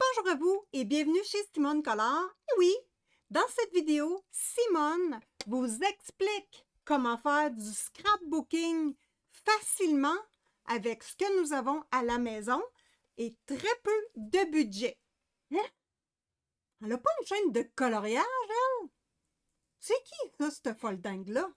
Bonjour à vous et bienvenue chez Simone Collard. Et oui, dans cette vidéo, Simone vous explique comment faire du scrapbooking facilement avec ce que nous avons à la maison et très peu de budget. Hein? Elle n'a pas une chaîne de coloriage, elle? C'est qui ça, cette folle dingue-là?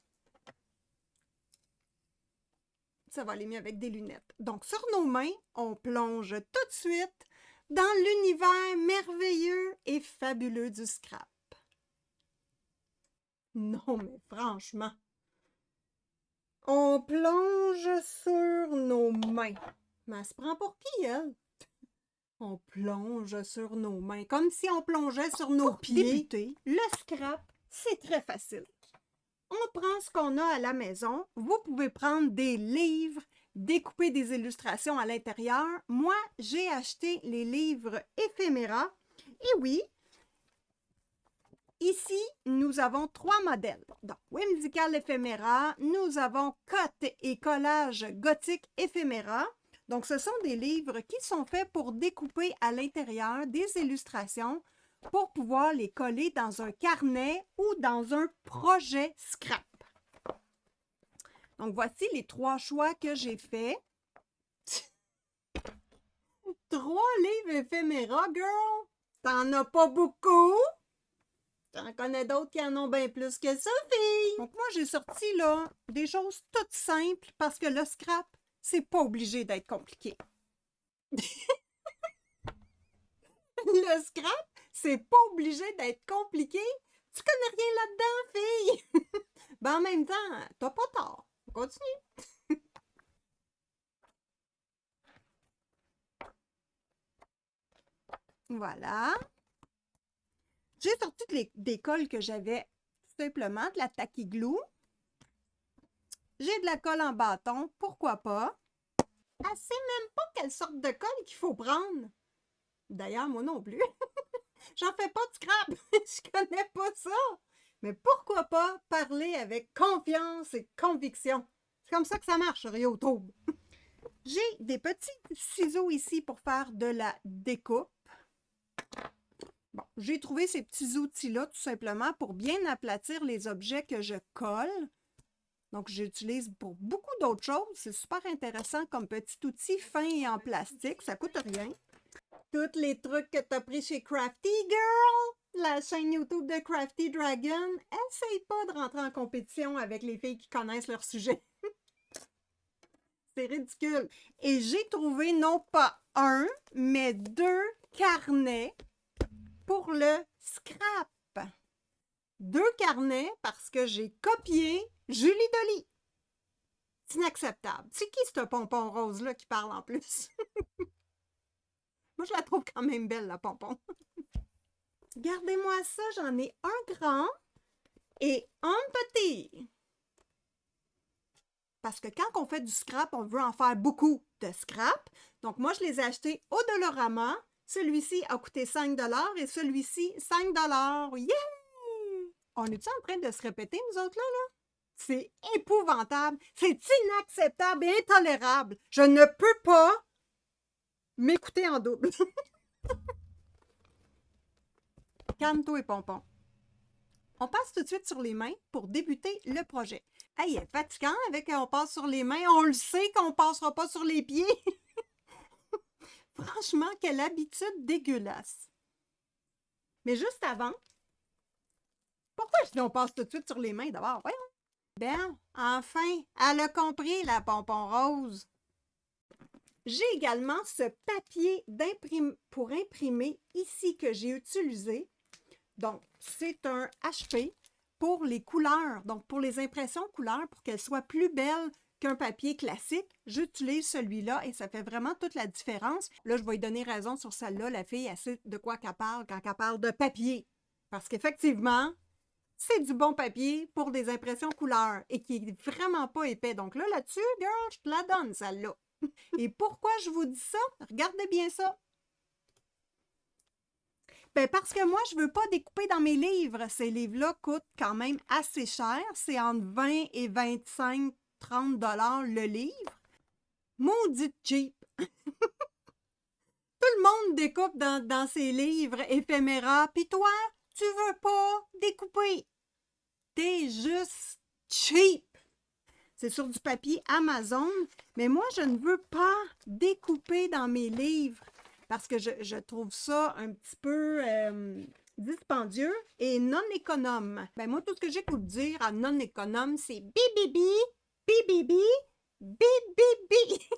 Ça va aller mieux avec des lunettes. Donc, sur nos mains, on plonge tout de suite dans l'univers merveilleux et fabuleux du scrap. Non, mais franchement, on plonge sur nos mains. Mais elle se prend pour qui, elle? On plonge sur nos mains, comme si on plongeait sur nos pieds. Débuter, le scrap, c'est très facile. On prend ce qu'on a à la maison. Vous pouvez prendre des livres, découper des illustrations à l'intérieur. Moi, j'ai acheté les livres éphéméra. Et oui, ici, nous avons 3 modèles. Donc, Whimsical éphéméra, nous avons Cote et collage gothique éphéméra. Donc, ce sont des livres qui sont faits pour découper à l'intérieur des illustrations pour pouvoir les coller dans un carnet ou dans un projet scrap. Donc, voici les 3 choix que j'ai faits. 3 livres éphéméra, girl! T'en as pas beaucoup? J'en connais d'autres qui en ont bien plus que ça, fille! Donc, moi, j'ai sorti, là, des choses toutes simples parce que le scrap, c'est pas obligé d'être compliqué. Le scrap, c'est pas obligé d'être compliqué. Tu connais rien là-dedans, fille! Ben, en même temps, t'as pas tort. On continue. Voilà. J'ai sorti des colles que j'avais tout simplement, de la tacky glue. J'ai de la colle en bâton, pourquoi pas. Elle sait même pas quelle sorte de colle qu'il faut prendre. D'ailleurs, moi non plus. J'en fais pas de scrap. Je connais pas ça. Mais pourquoi pas parler avec confiance et conviction? C'est comme ça que ça marche sur YouTube. J'ai des petits ciseaux ici pour faire de la découpe. Bon, j'ai trouvé ces petits outils-là tout simplement pour bien aplatir les objets que je colle. Donc, j'utilise pour beaucoup d'autres choses. C'est super intéressant comme petit outil fin et en plastique. Ça coûte rien. Tous les trucs que tu as pris chez Crafty Girl, la chaîne YouTube de Crafty Dragon, essaye pas de rentrer en compétition avec les filles qui connaissent leur sujet. C'est ridicule. Et j'ai trouvé non pas un, mais 2 carnets pour le scrap. 2 carnets parce que j'ai copié Julie Dolly. C'est inacceptable. C'est qui ce pompon rose-là qui parle en plus? Moi, je la trouve quand même belle, la pompon. Regardez-moi ça, j'en ai un grand et un petit. Parce que quand on fait du scrap, on veut en faire beaucoup de scrap. Donc, moi, je les ai achetés au Dollarama. Celui-ci a coûté 5 $ et celui-ci, 5 $. Yeah! On est-tu en train de se répéter, nous autres, là? C'est épouvantable. C'est inacceptable et intolérable. Je ne peux pas m'écouter en double. Calme-toi et pompon. On passe tout de suite sur les mains pour débuter le projet. Hey, il est fatigant avec on passe sur les mains. On le sait qu'on ne passera pas sur les pieds. Franchement, quelle habitude dégueulasse. Mais juste avant, pourquoi je dis on passe tout de suite sur les mains d'abord? Voyons. Ben, enfin, elle a compris la pompon rose. J'ai également ce papier pour imprimer ici que j'ai utilisé. Donc, c'est un HP pour les couleurs, donc pour les impressions couleurs, pour qu'elles soient plus belles qu'un papier classique. J'utilise celui-là et ça fait vraiment toute la différence. Là, je vais lui donner raison sur celle-là. La fille, elle sait de quoi qu'elle parle quand elle parle de papier. Parce qu'effectivement, c'est du bon papier pour des impressions couleurs et qui est vraiment pas épais. Donc là-dessus, girl, je te la donne, celle-là. Et pourquoi je vous dis ça? Regardez bien ça. Ben parce que moi, je ne veux pas découper dans mes livres. Ces livres-là coûtent quand même assez cher. C'est entre 20 et 25, 30 $ le livre. Maudit cheap. Tout le monde découpe dans ses livres éphéméras, puis toi, tu veux pas découper. T'es juste cheap. C'est sur du papier Amazon, mais moi, je ne veux pas découper dans mes livres parce que je trouve ça un petit peu dispendieux et non économe. Ben moi, tout ce que j'écoute dire à non économe, c'est bibibi, bibibi, bibibi.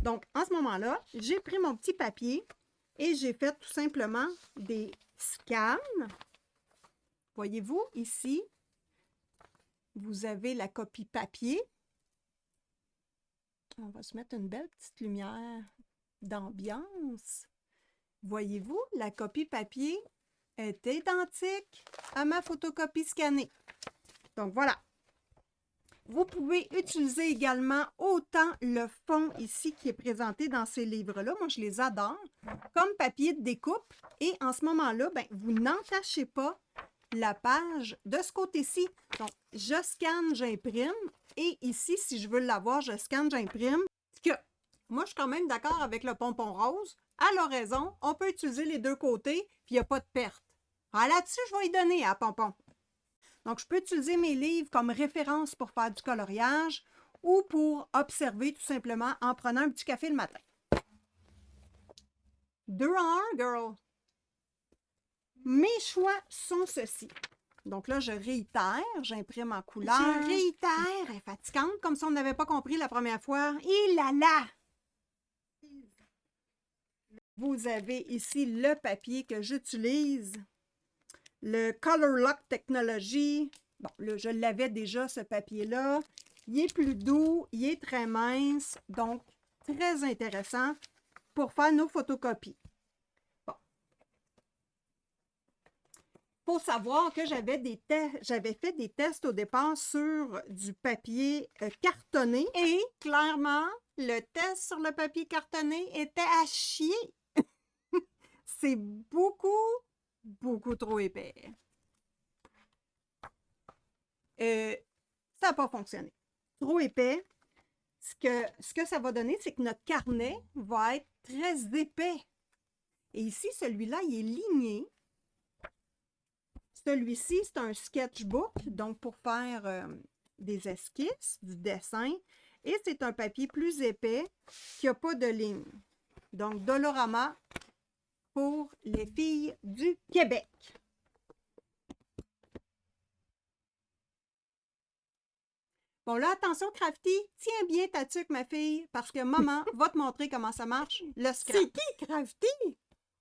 Donc, en ce moment-là, j'ai pris mon petit papier et j'ai fait tout simplement des scans. Voyez-vous, ici, vous avez la copie papier. On va se mettre une belle petite lumière d'ambiance. Voyez-vous, la copie papier est identique à ma photocopie scannée. Donc, voilà. Vous pouvez utiliser également autant le fond ici qui est présenté dans ces livres-là. Moi, je les adore. Comme papier de découpe. Et en ce moment-là, ben, vous n'entachez pas la page de ce côté-ci. Donc, je scanne, j'imprime. Et ici, si je veux l'avoir, je scanne, j'imprime. Que moi, je suis quand même d'accord avec le pompon rose. Elle a raison, on peut utiliser les deux côtés, puis il n'y a pas de perte. Ah, là-dessus, je vais y donner à pompon. Donc, je peux utiliser mes livres comme référence pour faire du coloriage ou pour observer tout simplement en prenant un petit café le matin. 2 en 1, girl! Mes choix sont ceux-ci. Donc là, je réitère, j'imprime en couleur. Je réitère, elle est fatigante, comme si on n'avait pas compris la première fois. Et là là! Vous avez ici le papier que j'utilise, le Color Lock Technology. Bon, là, je l'avais déjà, ce papier-là. Il est plus doux, il est très mince, donc très intéressant pour faire nos photocopies. Bon. Il faut savoir que j'avais fait des tests au départ sur du papier cartonné et clairement, le test sur le papier cartonné était à chier. C'est beaucoup trop épais. Ça n'a pas fonctionné. Trop épais. Ce que ça va donner, c'est que notre carnet va être très épais. Et ici, celui-là, il est ligné. Celui-ci, c'est un sketchbook, donc pour faire des esquisses, du dessin. Et c'est un papier plus épais qui n'a pas de ligne. Donc, Dolorama pour les filles du Québec. Bon, là, attention, Crafty, tiens bien ta tuque, ma fille, parce que maman va te montrer comment ça marche, le scrap. C'est qui, Crafty?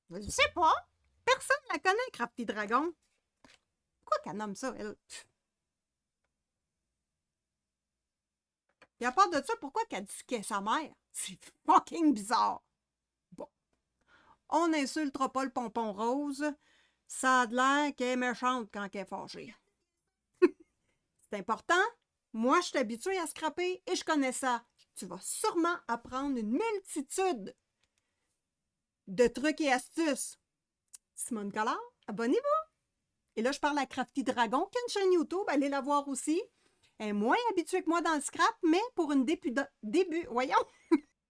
Je sais pas. Personne ne la connaît, Crafty Dragon. Pourquoi qu'elle nomme ça, elle? Et à part de ça, pourquoi qu'elle dit qu'elle est sa mère? C'est fucking bizarre. Bon. On n'insultera pas le pompon rose. Ça a l'air qu'elle est méchante quand elle est fâchée. C'est important. Moi, je suis habituée à scraper et je connais ça. Tu vas sûrement apprendre une multitude de trucs et astuces. Simone Collard, abonnez-vous. Et là, je parle à Crafty Dragon, qui a une chaîne YouTube. Allez la voir aussi. Elle est moins habituée que moi dans le scrap, mais pour une début, voyons.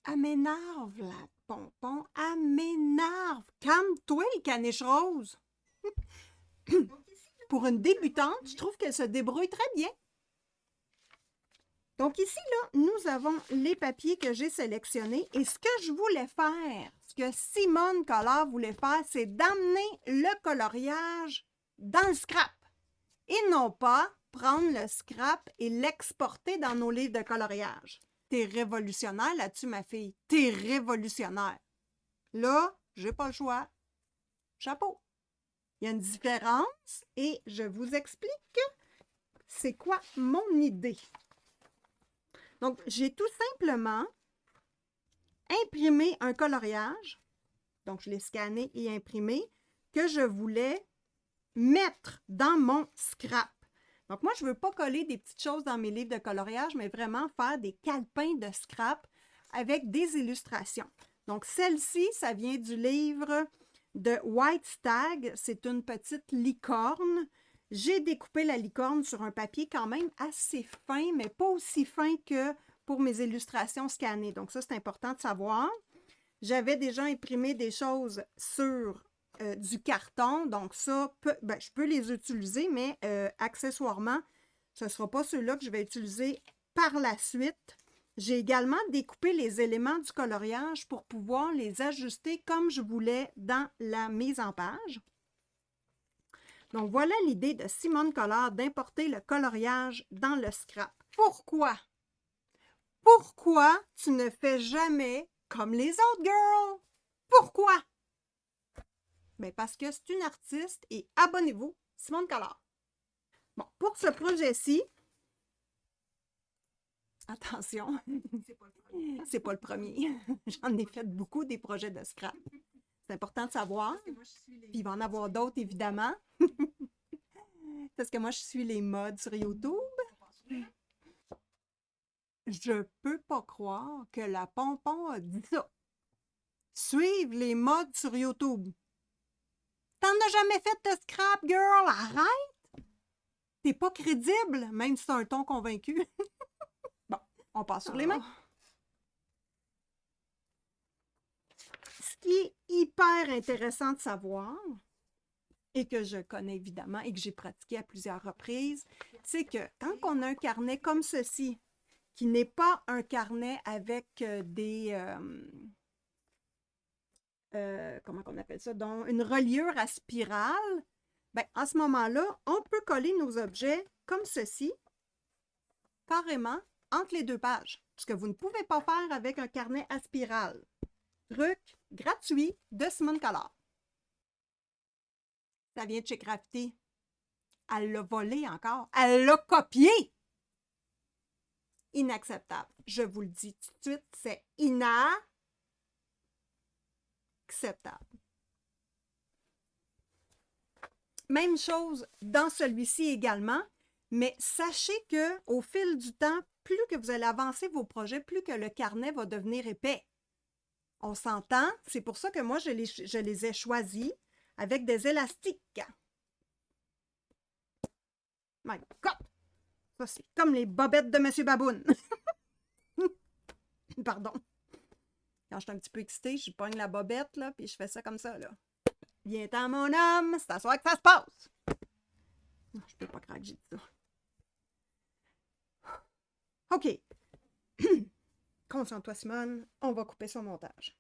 Elle m'énerve, la pompon. Elle m'énerve. Calme-toi, les caniches roses. Pour une débutante, je trouve qu'elle se débrouille très bien. Donc ici, là, nous avons les papiers que j'ai sélectionnés. Et ce que je voulais faire, ce que Simone Collard voulait faire, c'est d'amener le coloriage dans le scrap. Et non pas prendre le scrap et l'exporter dans nos livres de coloriage. T'es révolutionnaire là-dessus, ma fille. T'es révolutionnaire. Là, j'ai pas le choix. Chapeau. Il y a une différence et je vous explique c'est quoi mon idée. Donc, j'ai tout simplement imprimé un coloriage. Donc, je l'ai scanné et imprimé que je voulais mettre dans mon scrap. Donc, moi, je ne veux pas coller des petites choses dans mes livres de coloriage, mais vraiment faire des calepins de scrap avec des illustrations. Donc, celle-ci, ça vient du livre de White Stag. C'est une petite licorne. J'ai découpé la licorne sur un papier quand même assez fin, mais pas aussi fin que pour mes illustrations scannées. Donc, ça, c'est important de savoir. J'avais déjà imprimé des choses sur du carton, donc ça, je peux les utiliser, mais accessoirement, ce ne sera pas ceux-là que je vais utiliser par la suite. J'ai également découpé les éléments du coloriage pour pouvoir les ajuster comme je voulais dans la mise en page. Donc, voilà l'idée de Simone Collard d'importer le coloriage dans le scrap. Pourquoi? Pourquoi tu ne fais jamais comme les autres girls? Pourquoi? Bien, parce que c'est une artiste et abonnez-vous, Simone Collard. Bon, pour ce projet-ci, attention, c'est pas le premier. J'en ai fait beaucoup des projets de scrap. C'est important de savoir. Puis il va en avoir d'autres, évidemment. Parce que moi, je suis les modes sur YouTube. Je peux pas croire que la Pompon a dit ça. Suivre les modes sur YouTube. T'en as jamais fait de scrap, girl! Arrête! T'es pas crédible, même si t'as un ton convaincu. Bon, on passe sur les mains. Ce qui est hyper intéressant de savoir, et que je connais évidemment et que j'ai pratiqué à plusieurs reprises, c'est que quand on a un carnet comme ceci, qui n'est pas un carnet avec comment on appelle ça, donc une reliure à spirale, bien, à ce moment-là, on peut coller nos objets comme ceci, carrément, entre les deux pages, ce que vous ne pouvez pas faire avec un carnet à spirale. Truc gratuit de Simone Collard. Ça vient de chez Crafty. Elle l'a volé encore. Elle l'a copié. Inacceptable. Je vous le dis tout de suite, c'est inacceptable. Même chose dans celui-ci également, mais sachez qu'au fil du temps, plus que vous allez avancer vos projets, plus que le carnet va devenir épais. On s'entend? C'est pour ça que moi, je les ai choisis avec des élastiques. My God! Ça, c'est comme les bobettes de M. Baboun. Pardon. Quand je suis un petit peu excitée, je pogne la bobette, là, puis je fais ça comme ça, là. Viens-t'en, mon homme, c'est à soir que ça se passe. Je peux pas croire que j'ai dit ça. OK. Concentre-toi, Simone. On va couper son montage.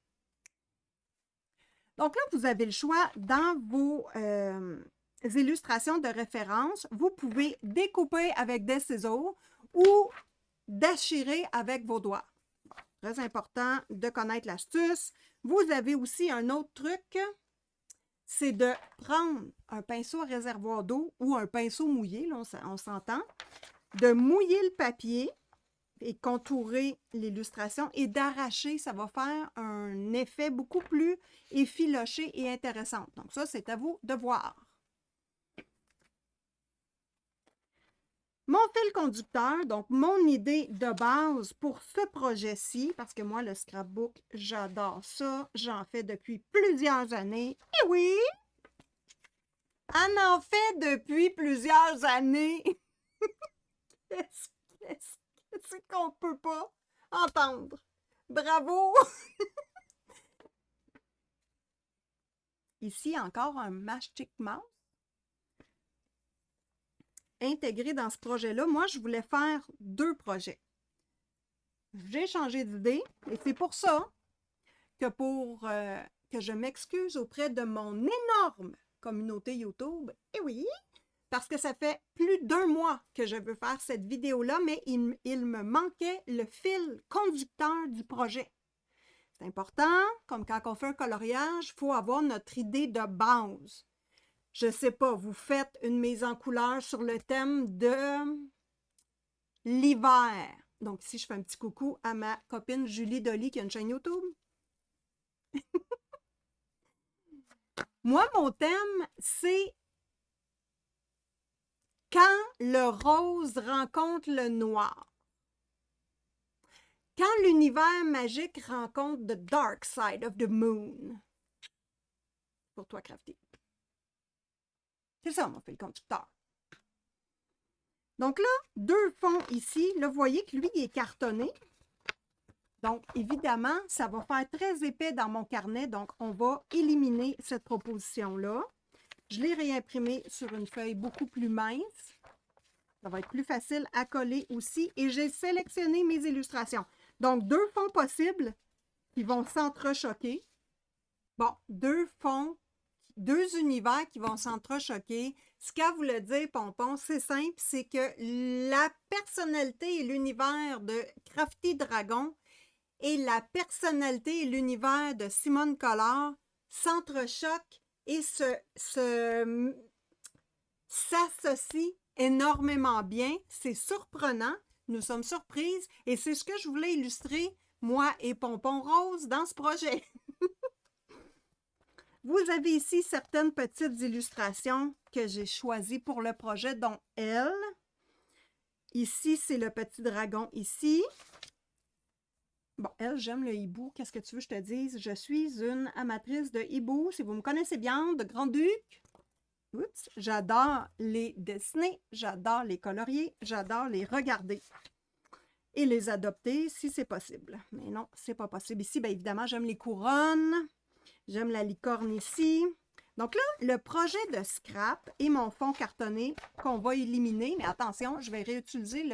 Donc là, vous avez le choix dans vos illustrations de référence. Vous pouvez découper avec des ciseaux ou déchirer avec vos doigts. Très important de connaître l'astuce. Vous avez aussi un autre truc, c'est de prendre un pinceau à réservoir d'eau ou un pinceau mouillé, là, on s'entend, de mouiller le papier et contourer l'illustration et d'arracher, ça va faire un effet beaucoup plus effiloché et intéressant. Donc ça, c'est à vous de voir. Mon fil conducteur, donc mon idée de base pour ce projet-ci, parce que moi, le scrapbook, j'adore ça. J'en fais depuis plusieurs années. Et oui! On en fait depuis plusieurs années. Qu'est-ce qu'on peut pas entendre? Bravo! Ici, encore un Mastic Mouse. Intégré dans ce projet-là, moi, je voulais faire 2 projets. J'ai changé d'idée et c'est pour ça que que je m'excuse auprès de mon énorme communauté YouTube. Et oui, parce que ça fait plus d'1 mois que je veux faire cette vidéo-là, mais il me manquait le fil conducteur du projet. C'est important, comme quand on fait un coloriage, il faut avoir notre idée de base. Je ne sais pas, vous faites une mise en couleur sur le thème de l'hiver. Donc ici, je fais un petit coucou à ma copine Julie Dolly qui a une chaîne YouTube. Moi, mon thème, c'est quand le rose rencontre le noir. Quand l'univers magique rencontre the dark side of the moon. Pour toi, Crafty. C'est ça, mon fil conducteur. Donc là, 2 fonds ici. Là, vous voyez que lui, il est cartonné. Donc, évidemment, ça va faire très épais dans mon carnet, donc on va éliminer cette proposition-là. Je l'ai réimprimée sur une feuille beaucoup plus mince. Ça va être plus facile à coller aussi. Et j'ai sélectionné mes illustrations. Donc, 2 fonds possibles qui vont s'entrechoquer. Bon, 2 fonds, 2 univers qui vont s'entrechoquer. Ce qu'elle voulait dire, Pompon, c'est simple, c'est que la personnalité et l'univers de Crafty Dragon et la personnalité et l'univers de Simone Collard s'entrechoquent et s'associent énormément bien. C'est surprenant. Nous sommes surprises et c'est ce que je voulais illustrer, moi et Pompon Rose, dans ce projet. Vous avez ici certaines petites illustrations que j'ai choisies pour le projet, dont elle. Ici, c'est le petit dragon ici. Bon, elle, j'aime le hibou. Qu'est-ce que tu veux que je te dise? Je suis une amatrice de hibou. Si vous me connaissez bien, de Grand-Duc. Oups, j'adore les dessiner, j'adore les colorier, j'adore les regarder et les adopter si c'est possible. Mais non, c'est pas possible ici. Bien évidemment, j'aime les couronnes, j'aime la licorne ici. Donc là, le projet de scrap et mon fond cartonné qu'on va éliminer, mais attention, je vais réutiliser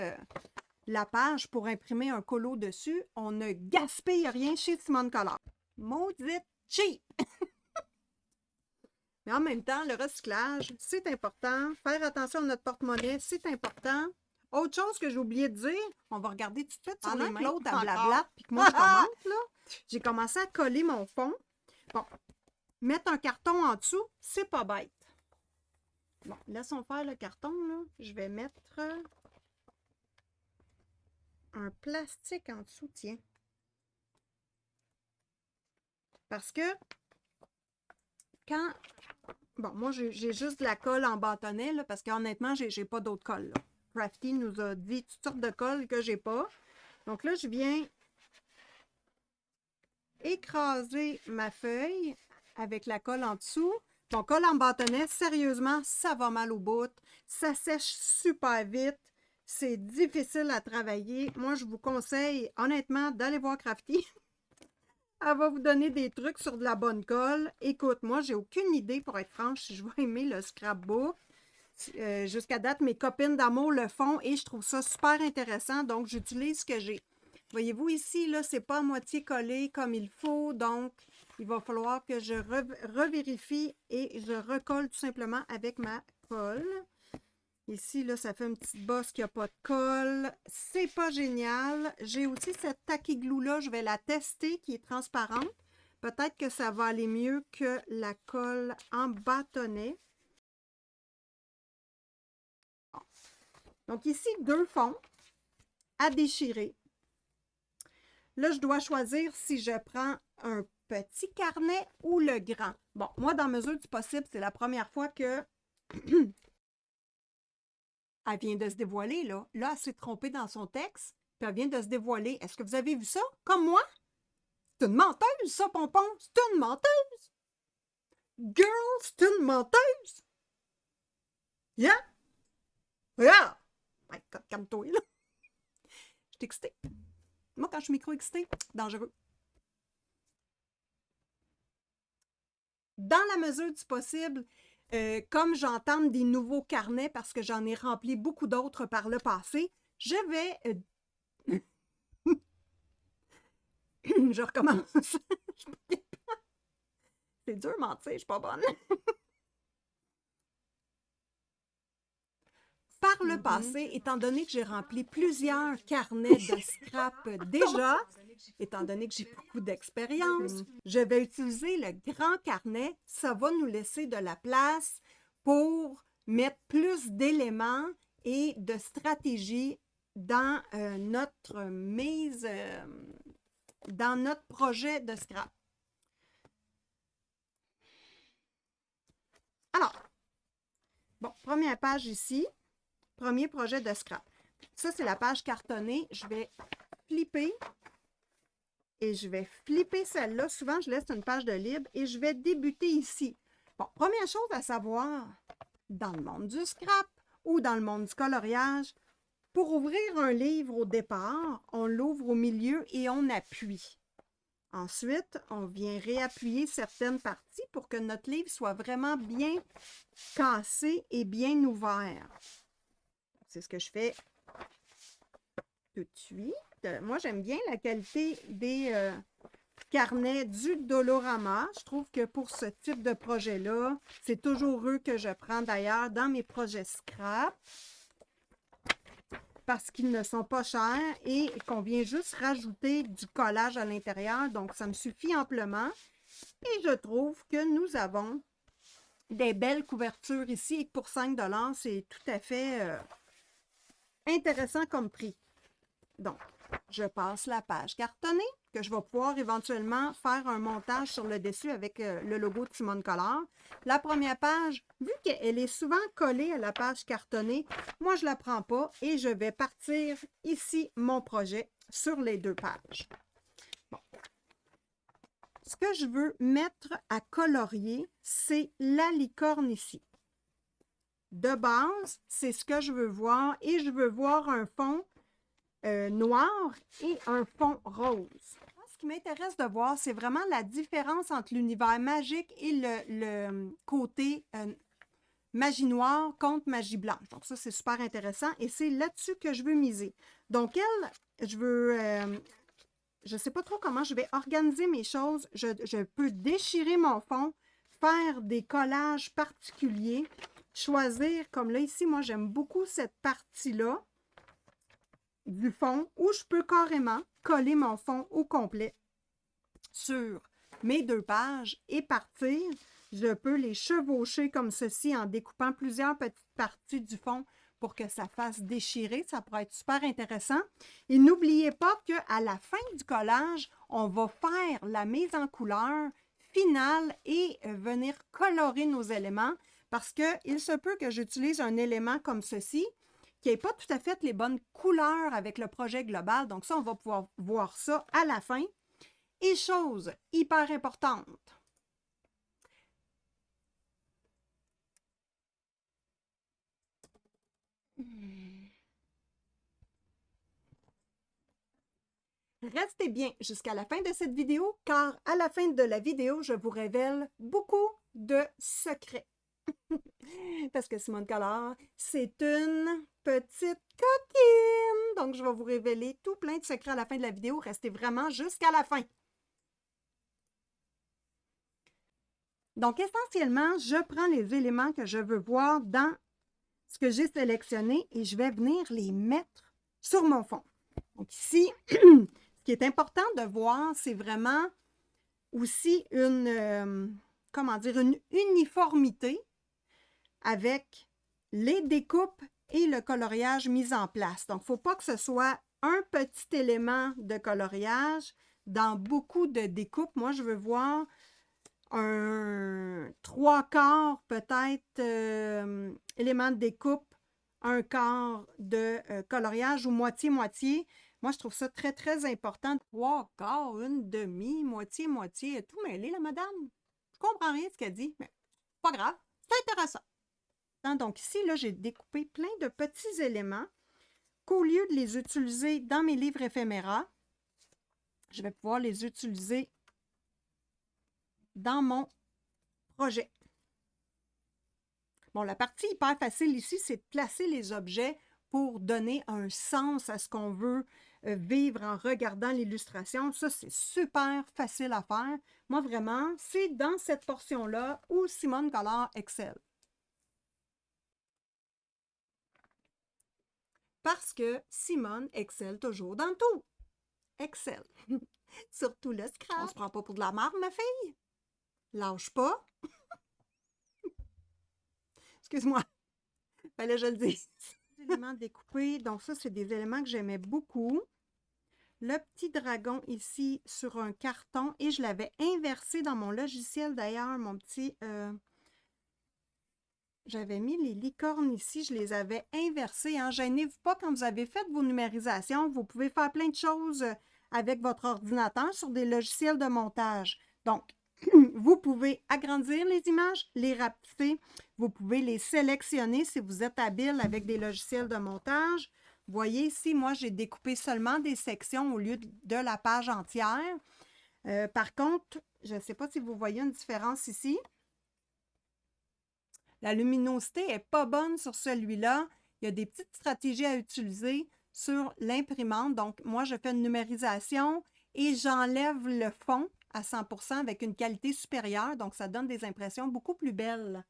la page pour imprimer un colo dessus. On ne gaspille rien chez Simone Collard. Maudite cheap! Mais en même temps, le recyclage, c'est important. Faire attention à notre porte-monnaie, c'est important. Autre chose que j'ai oublié de dire, on va regarder tout de suite sur les mains. L'autre à blabla, puis que moi je commente, là. J'ai commencé à coller mon fond. Bon, mettre un carton en dessous, c'est pas bête. Bon, laissons faire le carton, là. Je vais mettre un plastique en dessous, tiens. Parce que quand... Bon, moi, j'ai juste de la colle en bâtonnet, là, parce qu'honnêtement, j'ai pas d'autre colle, là. Crafty nous a dit toutes sortes de colles que j'ai pas. Donc là, je viens écraser ma feuille avec la colle en dessous. Mon colle en bâtonnet, sérieusement, ça va mal au bout. Ça sèche super vite. C'est difficile à travailler. Moi, je vous conseille, honnêtement, d'aller voir Crafty. Elle va vous donner des trucs sur de la bonne colle. Écoute, moi, j'ai aucune idée, pour être franche, si je vais aimer le scrapbook. Jusqu'à date, mes copines d'amour le font et je trouve ça super intéressant. Donc, j'utilise ce que j'ai. Voyez-vous ici, là, c'est pas à moitié collé comme il faut. Donc, il va falloir que je revérifie et je recolle tout simplement avec ma colle. Ici, là, ça fait une petite bosse qui n'a pas de colle. C'est pas génial. J'ai aussi cette tacky glue-là. Je vais la tester, qui est transparente. Peut-être que ça va aller mieux que la colle en bâtonnet. Donc ici, 2 fonds à déchirer. Là, je dois choisir si je prends un petit carnet ou le grand. Bon, moi, dans mesure du possible, c'est la première fois que... Elle vient de se dévoiler, là. Là, elle s'est trompée dans son texte, puis elle vient de se dévoiler. Est-ce que vous avez vu ça? Comme moi? C'est une menteuse, ça, Pompon! C'est une menteuse! Girl, c'est une menteuse! Yeah! Yeah! Ouais, calme-toi, là. Je suis excitée. Moi, quand je suis micro-excitée, dangereux. Dans la mesure du possible, comme j'entame des nouveaux carnets parce que j'en ai rempli beaucoup d'autres par le passé, je vais... je recommence. C'est dur mentir, je suis pas bonne. Par le passé, étant donné que j'ai rempli plusieurs carnets de scrap déjà, étant donné que j'ai beaucoup d'expérience, je vais utiliser le grand carnet. Ça va nous laisser de la place pour mettre plus d'éléments et de stratégies dans notre mise, dans notre projet de scrap. Alors, bon, première page ici. Premier projet de scrap. Ça, c'est la page cartonnée. Je vais flipper et je vais flipper celle-là. Souvent, je laisse une page de libre et je vais débuter ici. Bon, première chose à savoir, dans le monde du scrap ou dans le monde du coloriage, Pour ouvrir un livre au départ, on l'ouvre au milieu et on appuie. Ensuite, on vient réappuyer certaines parties pour que notre livre soit vraiment bien cassé et bien ouvert. C'est ce que je fais tout de suite. Moi, j'aime bien la qualité des carnets du Dolorama. Je trouve que pour ce type de projet-là, c'est toujours eux que je prends d'ailleurs dans mes projets scrap parce qu'ils ne sont pas chers et qu'on vient juste rajouter du collage à l'intérieur. Donc, ça me suffit amplement. Et je trouve que nous avons des belles couvertures ici et que pour 5 $, c'est tout à fait intéressant comme prix. Donc, je passe la page cartonnée que je vais pouvoir éventuellement faire un montage sur le dessus avec le logo de Simone Collard. La première page, vu qu'elle est souvent collée à la page cartonnée, moi je ne la prends pas et je vais partir ici mon projet sur les 2 pages. Bon. Ce que je veux mettre à colorier, c'est la licorne ici. De base, c'est ce que je veux voir et je veux voir un fond noir et un fond rose. Ce qui m'intéresse de voir, c'est vraiment la différence entre l'univers magique et le côté magie noire contre magie blanche. Donc ça, c'est super intéressant et c'est là-dessus que je veux miser. Donc elle, je veux... je ne sais pas trop comment je vais organiser mes choses. Je peux déchirer mon fond, faire des collages particuliers, choisir, comme là ici, moi j'aime beaucoup cette partie-là du fond où je peux carrément coller mon fond au complet sur mes 2 pages et partir. Je peux les chevaucher comme ceci en découpant plusieurs petites parties du fond pour que ça fasse déchirer. Ça pourrait être super intéressant. Et n'oubliez pas qu'à la fin du collage, on va faire la mise en couleur finale et venir colorer nos éléments parce qu'il se peut que j'utilise un élément comme ceci qui n'est pas tout à fait les bonnes couleurs avec le projet global. Donc ça, on va pouvoir voir ça à la fin. Et chose hyper importante, restez bien jusqu'à la fin de cette vidéo, car à la fin de la vidéo, je vous révèle beaucoup de secrets. Parce que Simone Collard, c'est une petite coquine. Donc, je vais vous révéler tout plein de secrets à la fin de la vidéo. Restez vraiment jusqu'à la fin. Donc, essentiellement, je prends les éléments que je veux voir dans ce que j'ai sélectionné et je vais venir les mettre sur mon fond. Donc, ici, ce qui est important de voir, c'est vraiment aussi une uniformité avec les découpes et le coloriage mis en place. Donc, il ne faut pas que ce soit un petit élément de coloriage dans beaucoup de découpes. Moi, je veux voir un 3/4 peut-être élément de découpe, 1/4 de coloriage ou moitié-moitié. Moi, je trouve ça très, très important. 3/4, 1/2, moitié-moitié, tout mêlé, la madame. Je comprends rien de ce qu'elle dit, mais pas grave, c'est intéressant. Donc ici, là, j'ai découpé plein de petits éléments qu'au lieu de les utiliser dans mes livres éphéméras, je vais pouvoir les utiliser dans mon projet. Bon, la partie hyper facile ici, c'est de placer les objets pour donner un sens à ce qu'on veut vivre en regardant l'illustration. Ça, c'est super facile à faire. Moi, vraiment, c'est dans cette portion-là où Simone Collard excelle. Parce que Simone excelle toujours dans tout. Excelle. Surtout le scrap. On se prend pas pour de la marde, ma fille. Lâche pas. Excuse-moi. Fallait que je le dise. Des éléments découpés. Donc ça, c'est des éléments que j'aimais beaucoup. Le petit dragon ici sur un carton. Et je l'avais inversé dans mon logiciel d'ailleurs, mon petit... J'avais mis les licornes ici, je les avais inversées. Hein. Gênez-vous pas quand vous avez fait vos numérisations. Vous pouvez faire plein de choses avec votre ordinateur sur des logiciels de montage. Donc, vous pouvez agrandir les images, les rapetisser. Vous pouvez les sélectionner si vous êtes habile avec des logiciels de montage. voyez ici, moi, j'ai découpé seulement des sections au lieu de la page entière. Par contre, je ne sais pas si vous voyez une différence ici. La luminosité n'est pas bonne sur celui-là. Il y a des petites stratégies à utiliser sur l'imprimante. Donc, moi, je fais une numérisation et j'enlève le fond à 100% avec une qualité supérieure. Donc, ça donne des impressions beaucoup plus belles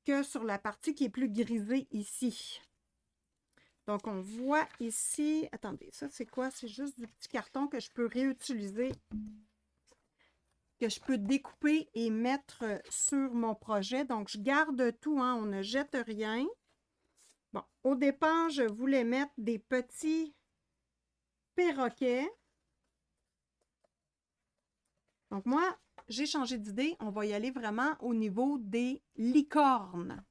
que sur la partie qui est plus grisée ici. Donc, on voit ici... Attendez, ça, c'est quoi? C'est juste du petit carton que je peux réutiliser, que je peux découper et mettre sur mon projet. Donc, je garde tout, hein, on ne jette rien. Bon, au départ, je voulais mettre des petits perroquets. Donc, moi, j'ai changé d'idée. On va y aller vraiment au niveau des licornes.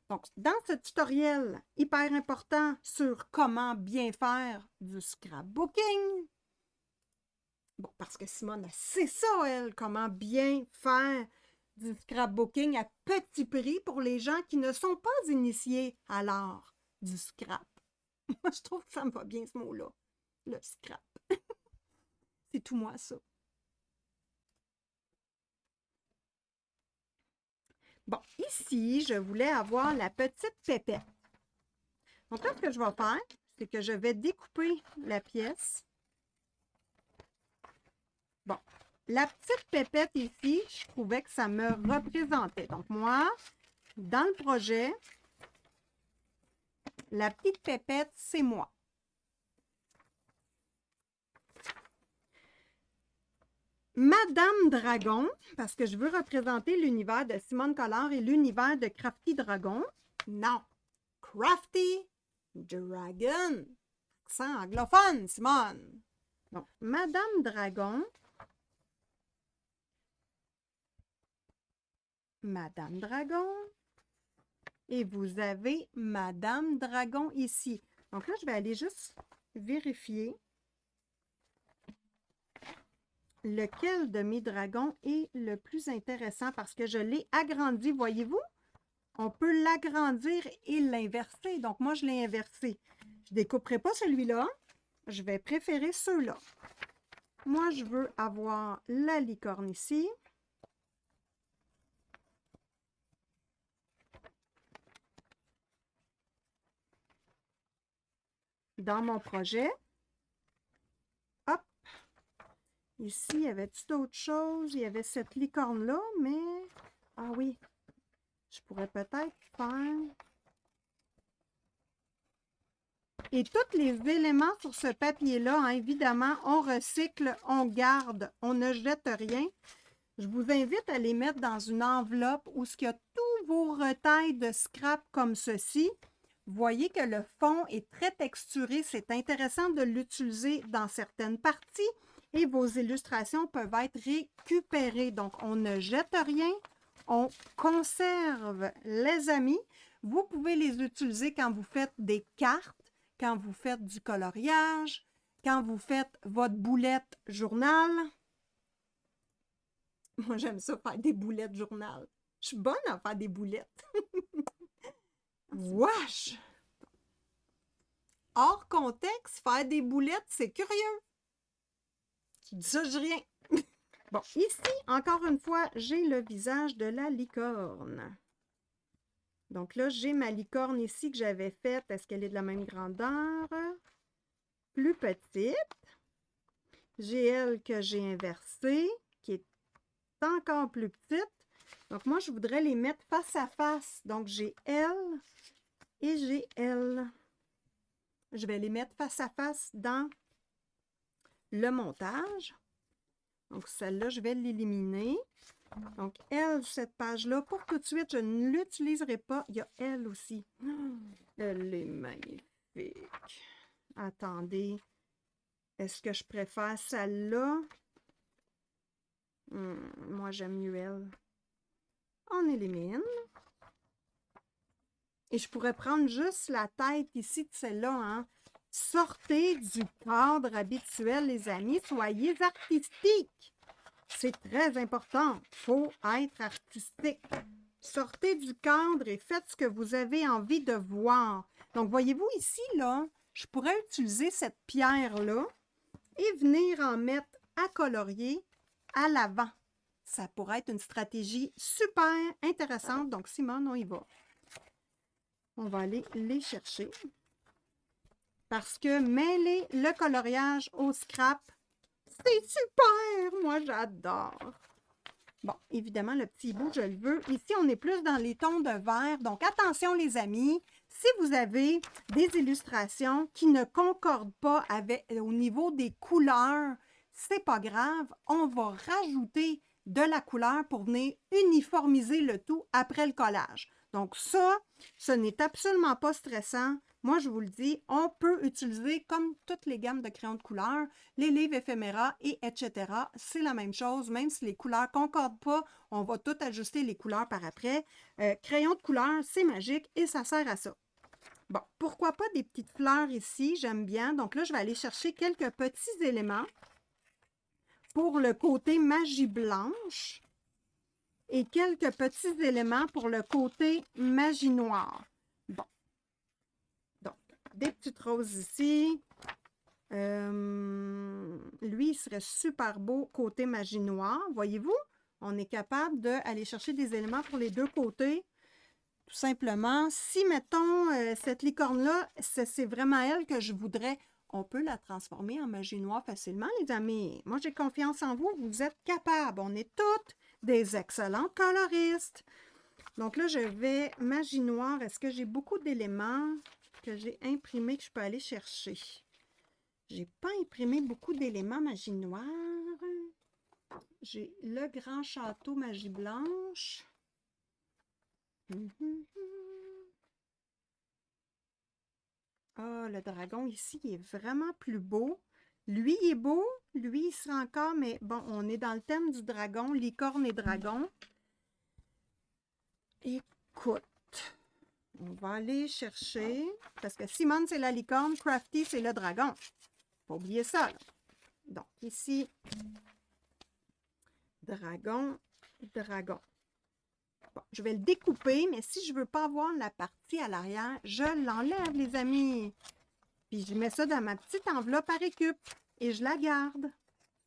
Donc, dans ce tutoriel hyper important sur comment bien faire du scrapbooking, bon, parce que Simone, c'est ça, elle, comment bien faire du scrapbooking à petit prix pour les gens qui ne sont pas initiés à l'art du scrap. Moi, je trouve que ça me va bien ce mot-là, le scrap. C'est tout moi, ça. Bon, ici, je voulais avoir la petite pépette. Donc là, ce que je vais faire, c'est que je vais découper la pièce. Bon, la petite pépette ici, je trouvais que ça me représentait. Donc moi, dans le projet, la petite pépette, c'est moi. Madame Dragon, parce que je veux représenter l'univers de Simone Collard et l'univers de Crafty Dragon. Non, Crafty Dragon. Accent anglophone, Simone. Donc, Madame Dragon. Madame Dragon. Et vous avez Madame Dragon ici. Donc là, je vais aller juste vérifier lequel de mes dragons est le plus intéressant parce que je l'ai agrandi, voyez-vous? On peut l'agrandir et l'inverser. Donc, moi, je l'ai inversé. Je ne découperai pas celui-là. Je vais préférer ceux-là. Moi, je veux avoir la licorne ici. Dans mon projet. Hop! Ici, y avait-tu d'autres choses? Il y avait cette licorne-là, mais... Ah oui! Je pourrais peut-être faire... Et tous les éléments sur ce papier-là, hein, évidemment, on recycle, on garde, on ne jette rien. Je vous invite à les mettre dans une enveloppe où il y a tous vos retails de scrap comme ceci. Vous voyez que le fond est très texturé. C'est intéressant de l'utiliser dans certaines parties et vos illustrations peuvent être récupérées. Donc, on ne jette rien, on conserve les amis. Vous pouvez les utiliser quand vous faites des cartes, quand vous faites du coloriage, quand vous faites votre boulette journal. Moi, j'aime ça faire des boulettes journal. Je suis bonne à faire des boulettes. Wesh! Hors contexte, faire des boulettes, c'est curieux. Tu dis ça, je rien. Bon, ici, encore une fois, j'ai le visage de la licorne. Donc là, j'ai ma licorne ici que j'avais faite. Est-ce qu'elle est de la même grandeur? Plus petite. J'ai elle que j'ai inversée, qui est encore plus petite. Donc moi, je voudrais les mettre face à face. Donc j'ai elle et j'ai elle. Je vais les mettre face à face dans le montage. Donc celle-là, je vais l'éliminer. Donc elle, cette page-là, pour tout de suite, je ne l'utiliserai pas. Il y a elle aussi. Elle est magnifique. Attendez. Est-ce que je préfère celle-là? Moi, j'aime mieux elle. On élimine. Et je pourrais prendre juste la tête ici de celle-là. Hein? Sortez du cadre habituel, les amis. Soyez artistiques. C'est très important. Il faut être artistique. Sortez du cadre et faites ce que vous avez envie de voir. Donc, voyez-vous ici, là, je pourrais utiliser cette pierre-là et venir en mettre à colorier à l'avant. Ça pourrait être une stratégie super intéressante. Donc, Simone, on y va. On va aller les chercher. Parce que mêler le coloriage au scrap, c'est super! Moi, j'adore! Bon, évidemment, le petit bout, je le veux. Ici, on est plus dans les tons de vert. Donc, attention, les amis, si vous avez des illustrations qui ne concordent pas avec, au niveau des couleurs, c'est pas grave. On va rajouter de la couleur pour venir uniformiser le tout après le collage. Donc, ça, ce n'est absolument pas stressant. Moi, je vous le dis, on peut utiliser comme toutes les gammes de crayons de couleur, les livres éphéméras et etc. C'est la même chose, même si les couleurs ne concordent pas, on va tout ajuster les couleurs par après. Crayon de couleur, c'est magique et ça sert à ça. Bon, pourquoi pas des petites fleurs ici, j'aime bien. Donc là, je vais aller chercher quelques petits éléments pour le côté magie blanche et quelques petits éléments pour le côté magie noire. Bon. Donc, des petites roses ici. Lui, il serait super beau côté magie noire. Voyez-vous, on est capable d'aller chercher des éléments pour les deux côtés. Tout simplement, si, mettons, cette licorne-là, c'est vraiment elle que je voudrais, on peut la transformer en magie noire facilement, les amis. Moi, j'ai confiance en vous. Vous êtes capables. On est toutes des excellents coloristes. Donc là, je vais magie noire. Est-ce que j'ai beaucoup d'éléments que j'ai imprimés que je peux aller chercher? J'ai pas imprimé beaucoup d'éléments magie noire. J'ai le grand château magie blanche. Ah, le dragon ici, il est vraiment plus beau. Lui, il est beau. Lui, il sera encore, mais bon, on est dans le thème du dragon, licorne et dragon. Écoute, on va aller chercher, parce que Simone, c'est la licorne, Crafty, c'est le dragon. Faut pas oublier ça, là. Donc, ici, dragon, dragon. Bon, je vais le découper, mais si je ne veux pas avoir la partie à l'arrière, je l'enlève, les amis. Puis je mets ça dans ma petite enveloppe à récup et je la garde,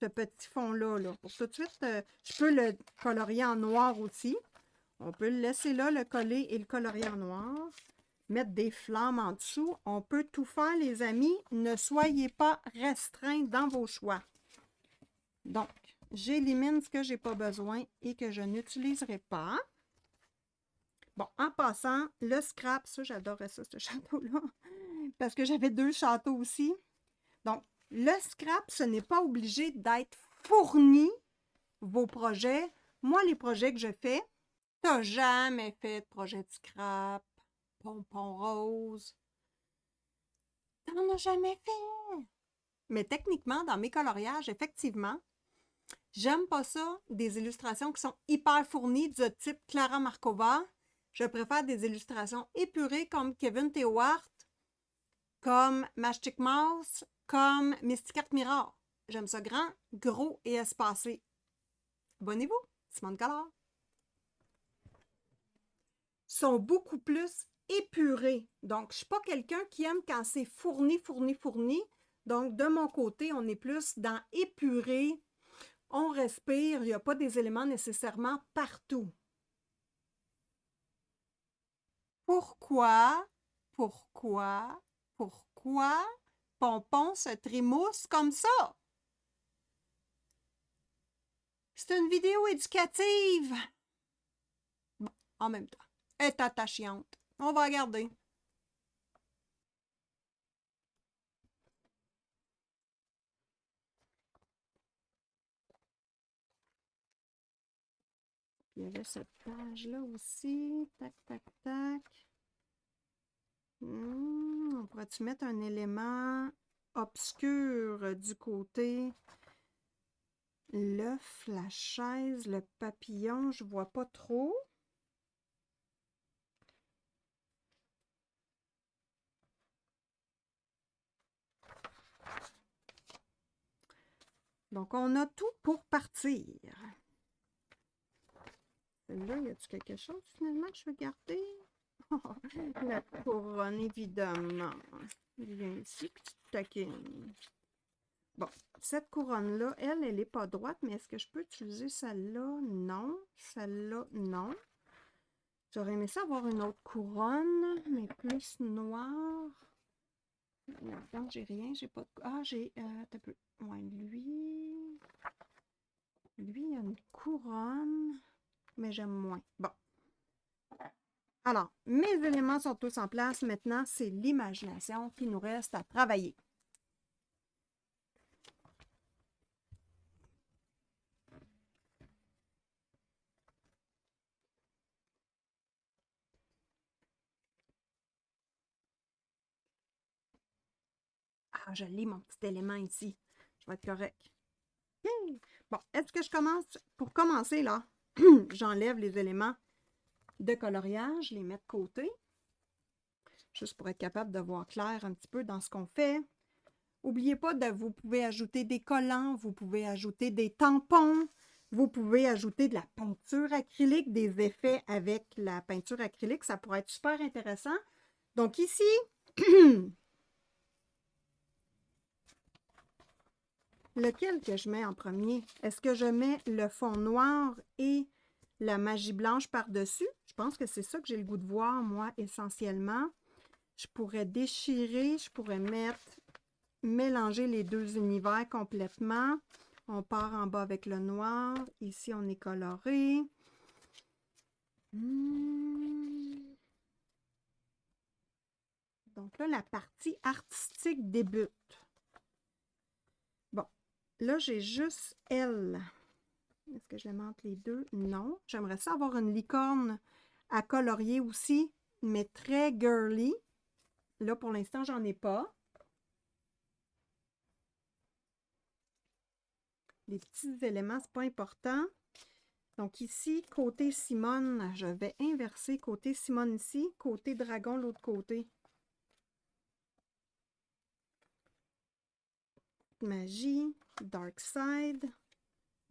ce petit fond-là. Là. Pour tout de suite, je peux le colorier en noir aussi. On peut le laisser là, le coller et le colorier en noir. Mettre des flammes en dessous. On peut tout faire, les amis. Ne soyez pas restreints dans vos choix. Donc, j'élimine ce que je n'ai pas besoin et que je n'utiliserai pas. Bon, en passant, le scrap, ça, j'adorais ça, ce château-là, parce que j'avais 2 châteaux aussi. Donc, le scrap, ce n'est pas obligé d'être fourni, vos projets. Moi, les projets que je fais, tu n'as jamais fait de projet de scrap, pompon rose. Tu n'en as jamais fait. Mais techniquement, dans mes coloriages, effectivement, j'aime pas ça, des illustrations qui sont hyper fournies, du type Clara Markova. Je préfère des illustrations épurées comme Kevin Théouart, comme Magic Mouse, comme Mystic Art Mirror. J'aime ça grand, gros et espacé. Abonnez-vous, Simone Collard. Sont beaucoup plus épurés. Donc, je ne suis pas quelqu'un qui aime quand c'est fourni, fourni, fourni. Donc, de mon côté, on est plus dans épuré. On respire, il n'y a pas des éléments nécessairement partout. Pourquoi Pompon se trémousse comme ça? C'est une vidéo éducative. Bon, en même temps, elle est attachante. On va regarder. Il y avait cette page-là aussi. Tac, tac, tac. On pourrait-tu mettre un élément obscur du côté? L'œuf, la chaise, le papillon, je vois pas trop. Donc, on a tout pour partir. Là, y a-t-il quelque chose finalement que je vais garder? La couronne, évidemment. Viens ici, petite taquine. Bon, cette couronne-là, elle n'est pas droite, mais est-ce que je peux utiliser celle-là? Non. Celle-là, non. J'aurais aimé ça avoir une autre couronne, mais plus noire. Là-dedans, j'ai rien, j'ai pas de... Ah, j'ai... t'as peu... Ouais, lui, il a une couronne, mais j'aime moins. Bon. Alors, mes éléments sont tous en place. Maintenant, c'est l'imagination qui nous reste à travailler. Ah, je lis mon petit élément ici. Je vais être correct. Yay! Bon, est-ce que je commence? Pour commencer, là, j'enlève les éléments de coloriage, les mets de côté. Juste pour être capable de voir clair un petit peu dans ce qu'on fait. N'oubliez pas vous pouvez ajouter des collants, vous pouvez ajouter des tampons, vous pouvez ajouter de la peinture acrylique, des effets avec la peinture acrylique. Ça pourrait être super intéressant. Donc ici, lequel que je mets en premier? Est-ce que je mets le fond noir et la magie blanche par-dessus? Je pense que c'est ça que j'ai le goût de voir, moi, essentiellement. Je pourrais déchirer, je pourrais mélanger les deux univers complètement. On part en bas avec le noir. Ici, on est coloré. Donc là, la partie artistique débute. Bon, là, j'ai juste elle. Est-ce que je montre les deux? Non. J'aimerais ça avoir une licorne à colorier aussi, mais très girly. Là, pour l'instant, j'en ai pas. Les petits éléments, c'est pas important. Donc ici, côté Simone, je vais inverser côté Simone ici, côté dragon l'autre côté. Magie, Dark Side,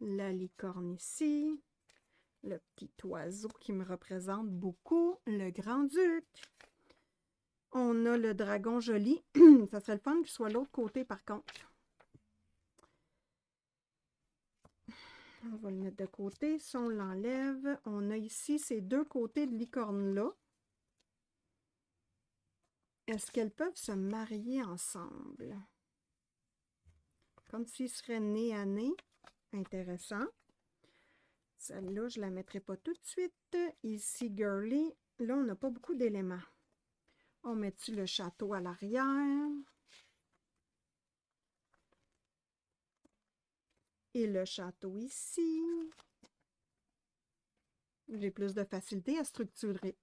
la licorne ici, le petit oiseau qui me représente beaucoup, le grand-duc. On a le dragon joli. Ça serait le fun qu'il soit l'autre côté par contre. On va le mettre de côté. Si on l'enlève, on a ici ces deux côtés de licorne-là. Est-ce qu'elles peuvent se marier ensemble? Comme s'ils seraient nez à nez. Intéressant. Celle-là, je ne la mettrai pas tout de suite. Ici, girly. Là, on n'a pas beaucoup d'éléments. On met-tu le château à l'arrière? Et le château ici. J'ai plus de facilité à structurer.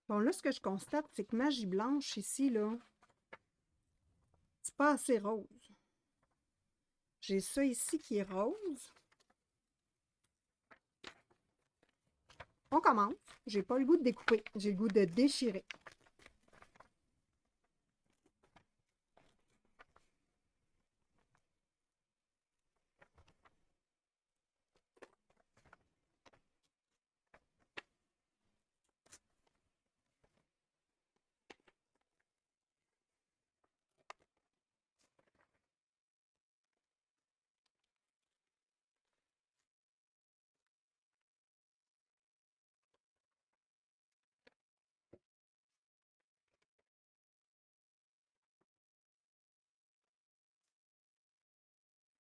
Bon, là, ce que je constate, c'est que magie blanche ici, là, c'est pas assez rose. J'ai ça ici qui est rose. On commence. J'ai pas le goût de découper. J'ai le goût de déchirer.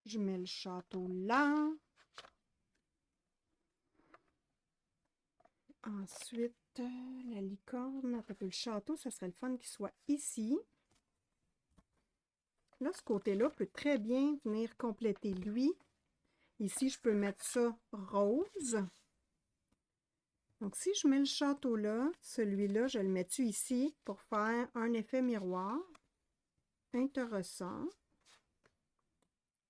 Je mets le château là. Ensuite, la licorne, un peu le château, ça serait le fun qu'il soit ici. Là, ce côté-là peut très bien venir compléter lui. Ici, je peux mettre ça rose. Donc, si je mets le château là, celui-là, je le mets-tu ici pour faire un effet miroir. Intéressant.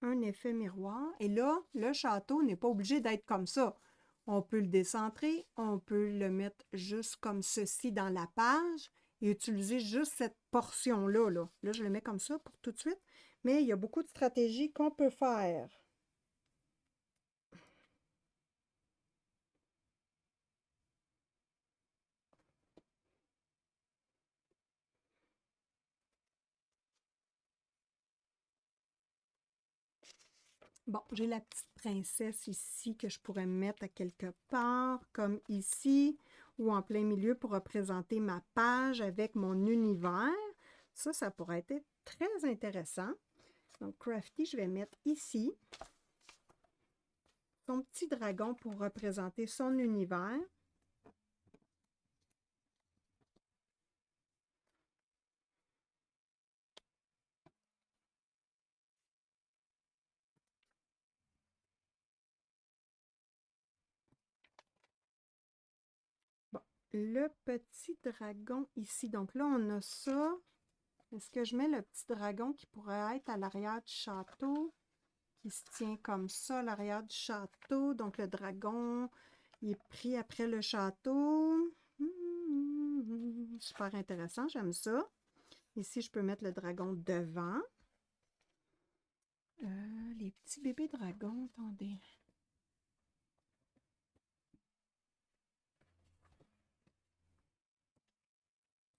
Un effet miroir. Et là, le château n'est pas obligé d'être comme ça. On peut le décentrer, on peut le mettre juste comme ceci dans la page. et utiliser juste cette portion-là. Là, je le mets comme ça pour tout de suite. Mais il y a beaucoup de stratégies qu'on peut faire. Bon, j'ai la petite princesse ici que je pourrais mettre à quelque part, comme ici, ou en plein milieu pour représenter ma page avec mon univers. Ça pourrait être très intéressant. Donc, Crafty, je vais mettre ici son petit dragon pour représenter son univers. Bon, le petit dragon ici. Donc là, on a ça. Est-ce que je mets le petit dragon qui pourrait être à l'arrière du château? Qui se tient comme ça à l'arrière du château. Donc le dragon, il est pris après le château. Super intéressant, j'aime ça. Ici, je peux mettre le dragon devant. Les petits bébés dragons, attendez.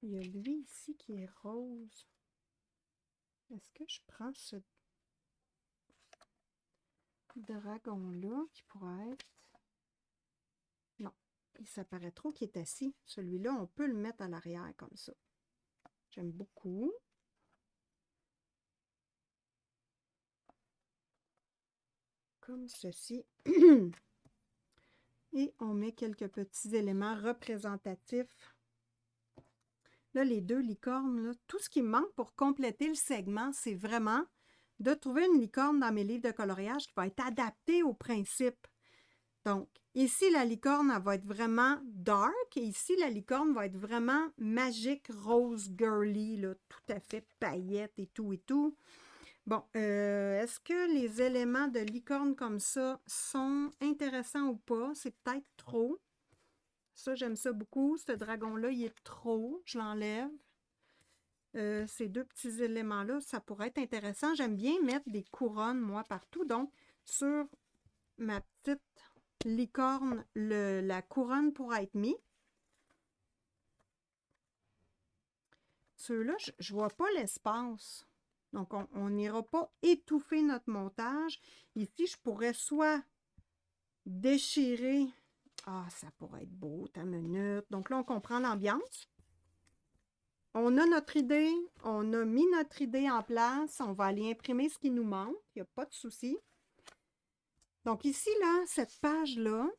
Il y a lui ici qui est rose. Est-ce que je prends ce dragon-là qui pourrait être... Non, ça paraît trop qu'il est assis. Celui-là, on peut le mettre à l'arrière comme ça. J'aime beaucoup. Comme ceci. Et on met quelques petits éléments représentatifs. Là, les deux licornes, là, tout ce qui me manque pour compléter le segment, c'est vraiment de trouver une licorne dans mes livres de coloriage qui va être adaptée au principe. Donc, ici, la licorne, elle va être vraiment dark. Et ici, la licorne va être vraiment magique, rose, girly, là, tout à fait paillettes et tout et tout. Bon, est-ce que les éléments de licorne comme ça sont intéressants ou pas? C'est peut-être trop. Ça, j'aime ça beaucoup. Ce dragon-là, il est trop. Je l'enlève. Ces deux petits éléments-là, ça pourrait être intéressant. J'aime bien mettre des couronnes, moi, partout. Donc, sur ma petite licorne, la couronne pourra être mise. Ceux-là, je ne vois pas l'espace. Donc, on n'ira pas étouffer notre montage. Ici, je pourrais soit déchirer. Ah, ça pourrait être beau, ta minute. Donc là, on comprend l'ambiance. On a notre idée, on a mis notre idée en place. On va aller imprimer ce qui nous manque. Il n'y a pas de souci. Donc ici, là, cette page-là,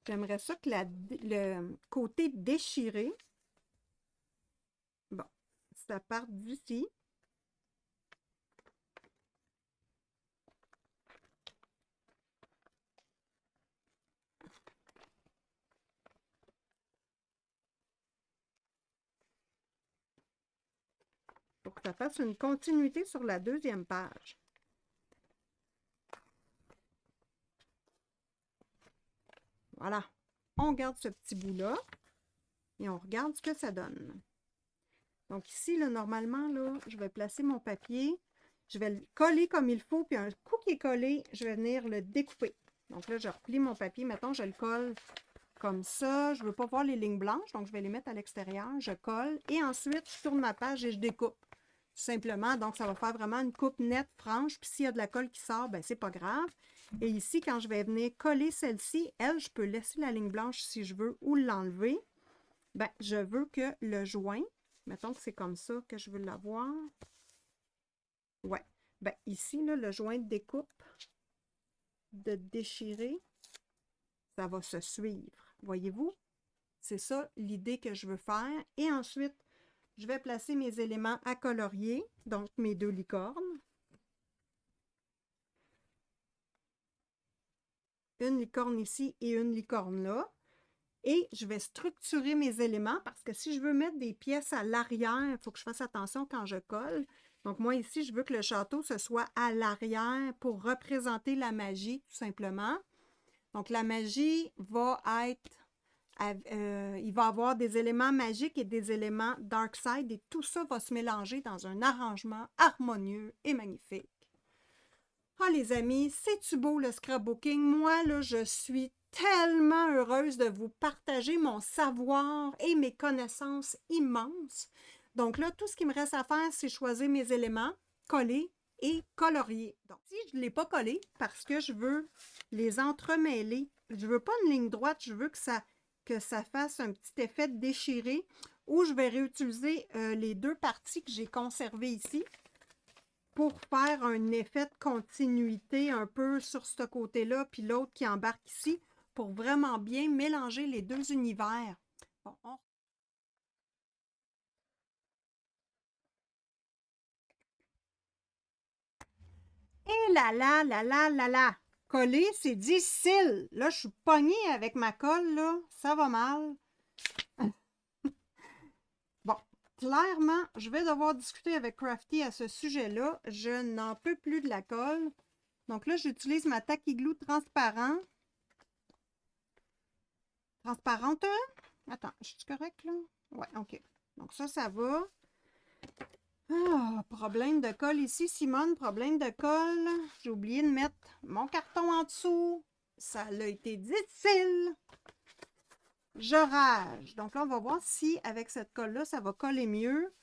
j'aimerais ça que le côté déchiré, bon, ça part d'ici. Pour que ça fasse une continuité sur la deuxième page. Voilà. On garde ce petit bout-là et on regarde ce que ça donne. Donc ici, là, normalement, là, je vais placer mon papier. Je vais le coller comme il faut, puis un coup qui est collé, je vais venir le découper. Donc là, je replie mon papier. Mettons, je le colle comme ça. Je ne veux pas voir les lignes blanches, donc je vais les mettre à l'extérieur. Je colle et ensuite, je tourne ma page et je découpe. Tout simplement, donc ça va faire vraiment une coupe nette, franche. Puis s'il y a de la colle qui sort, ben c'est pas grave. Et ici, quand je vais venir coller celle-ci, elle, je peux laisser la ligne blanche si je veux ou l'enlever. Ben, je veux que le joint, mettons que c'est comme ça que je veux l'avoir. Ouais. Ben, ici, là, le joint de découpe, de déchirer, ça va se suivre. Voyez-vous? C'est ça l'idée que je veux faire. Et ensuite, je vais placer mes éléments à colorier, donc mes deux licornes. Une licorne ici et une licorne là. Et je vais structurer mes éléments parce que si je veux mettre des pièces à l'arrière, il faut que je fasse attention quand je colle. Donc moi ici, je veux que le château, ce soit à l'arrière pour représenter la magie, tout simplement. Donc, la magie va être... il va y avoir des éléments magiques et des éléments dark side et tout ça va se mélanger dans un arrangement harmonieux et magnifique. Ah, les amis, c'est-tu beau le scrapbooking? Moi, là, je suis tellement heureuse de vous partager mon savoir et mes connaissances immenses. Donc là, tout ce qui me reste à faire, c'est choisir mes éléments, coller et colorier. Donc, si je ne l'ai pas collé, parce que je veux les entremêler, je ne veux pas une ligne droite, je veux que ça fasse un petit effet déchiré, ou je vais réutiliser les deux parties que j'ai conservées ici pour faire un effet de continuité un peu sur ce côté-là, puis l'autre qui embarque ici, pour vraiment bien mélanger les deux univers. Bon, Et là! Coller, c'est difficile. Là, je suis pognée avec ma colle, là. Ça va mal. Bon, clairement, je vais devoir discuter avec Crafty à ce sujet-là. Je n'en peux plus de la colle. Donc là, j'utilise ma Tacky Glue transparente. Transparente? Attends, je suis correcte, là? Ouais, OK. Donc ça va. Ah, problème de colle ici, Simone. Problème de colle. J'ai oublié de mettre mon carton en dessous. Ça a été difficile. Je rage. Donc là, on va voir si avec cette colle-là, ça va coller mieux.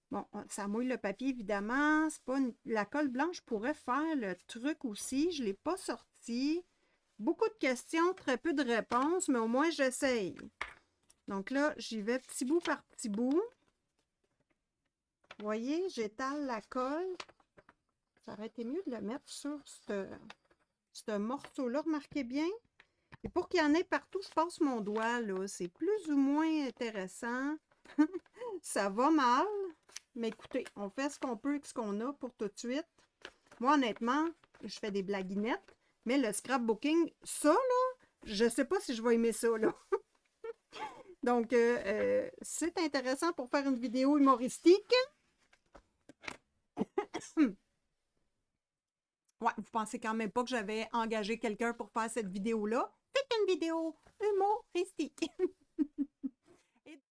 Bon, ça mouille le papier, évidemment. C'est pas la colle blanche pourrait faire le truc aussi. Je ne l'ai pas sorti. Beaucoup de questions, très peu de réponses, mais au moins, j'essaye. Donc là, j'y vais petit bout par petit bout. Vous voyez, j'étale la colle. Ça aurait été mieux de le mettre sur ce morceau-là, remarquez bien. Et pour qu'il y en ait partout, je passe mon doigt, là. C'est plus ou moins intéressant. Ça va mal. Mais écoutez, on fait ce qu'on peut avec ce qu'on a pour tout de suite. Moi, honnêtement, je fais des blaguinettes. Mais le scrapbooking, ça, là, je ne sais pas si je vais aimer ça, là. Donc, c'est intéressant pour faire une vidéo humoristique. Ouais, vous pensez quand même pas que j'avais engagé quelqu'un pour faire cette vidéo-là? C'est une vidéo humoristique.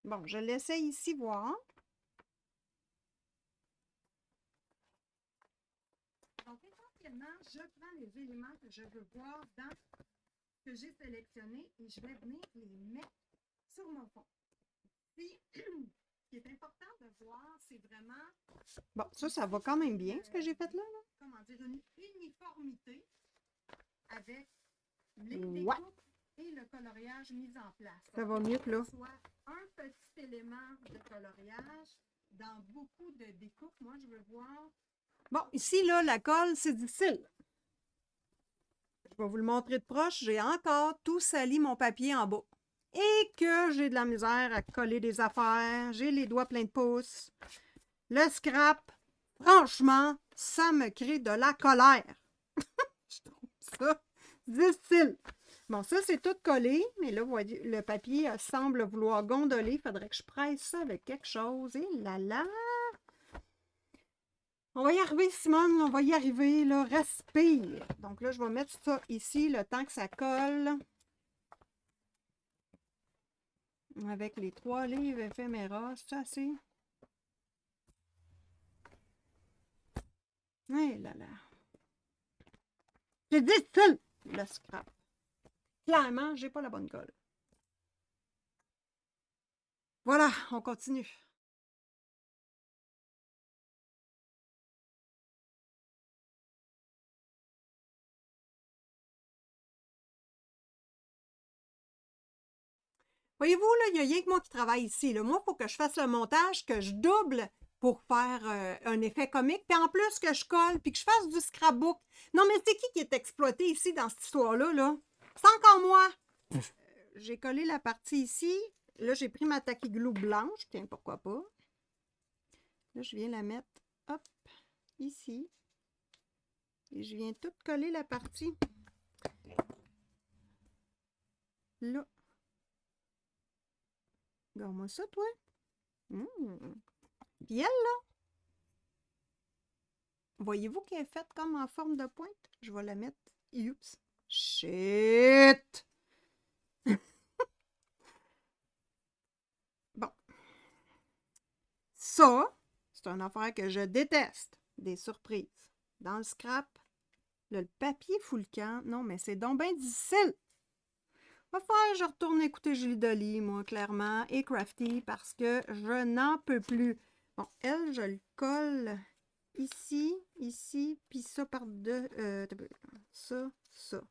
Bon, je l'essaie ici voir. Donc, essentiellement, je prends les éléments que je veux voir dans ce que j'ai sélectionné et je vais venir les mettre sur mon fond. Puis, ce qui est important de voir, c'est vraiment... Bon, ça va quand même bien, ce que j'ai fait là. Comment dire, une uniformité avec les découpes et le coloriage mis en place. Ça va mieux que là. Soit un petit élément de coloriage dans beaucoup de découpes. Moi, je veux voir... Bon, ici, là, la colle, c'est difficile. Je vais vous le montrer de proche. J'ai encore tout sali mon papier en bas. Et que j'ai de la misère à coller des affaires. J'ai les doigts pleins de pouces. Le scrap, franchement, ça me crée de la colère. Je trouve ça difficile. Bon, ça, c'est tout collé. Mais là, vous voyez, le papier semble vouloir gondoler. Il faudrait que je presse ça avec quelque chose. Et là là! On va y arriver, Simone, on va y arriver, là, respire. Donc là, je vais mettre ça ici, le temps que ça colle. Avec les 3 livres éphéméras, c'est assez. Eh là là. C'est difficile, le scrap. Clairement, j'ai pas la bonne colle. Voilà, on continue. Voyez-vous, là, il n'y a rien que moi qui travaille ici. Là. Moi, il faut que je fasse le montage, que je double pour faire un effet comique, puis en plus que je colle, puis que je fasse du scrapbook. Non, mais c'est qui est exploité ici dans cette histoire-là? Là? C'est encore moi! J'ai collé la partie ici. Là, j'ai pris ma Tacky Glue blanche. Tiens, pourquoi pas. Là, je viens la mettre, hop, ici. Et je viens tout coller la partie là. Regarde-moi ça, toi. Puis elle, là, voyez-vous qu'elle est faite comme en forme de pointe? Je vais la mettre. Oups. Shit! Bon. Ça, c'est une affaire que je déteste. Des surprises. Dans le scrap, là, le papier fout le camp. Non, mais c'est donc bien difficile. Va falloir que je retourne écouter Julie Dolly, moi, clairement, et Crafty, parce que je n'en peux plus. Bon, elle, je le colle ici, ici, puis ça par deux. Ça, ça.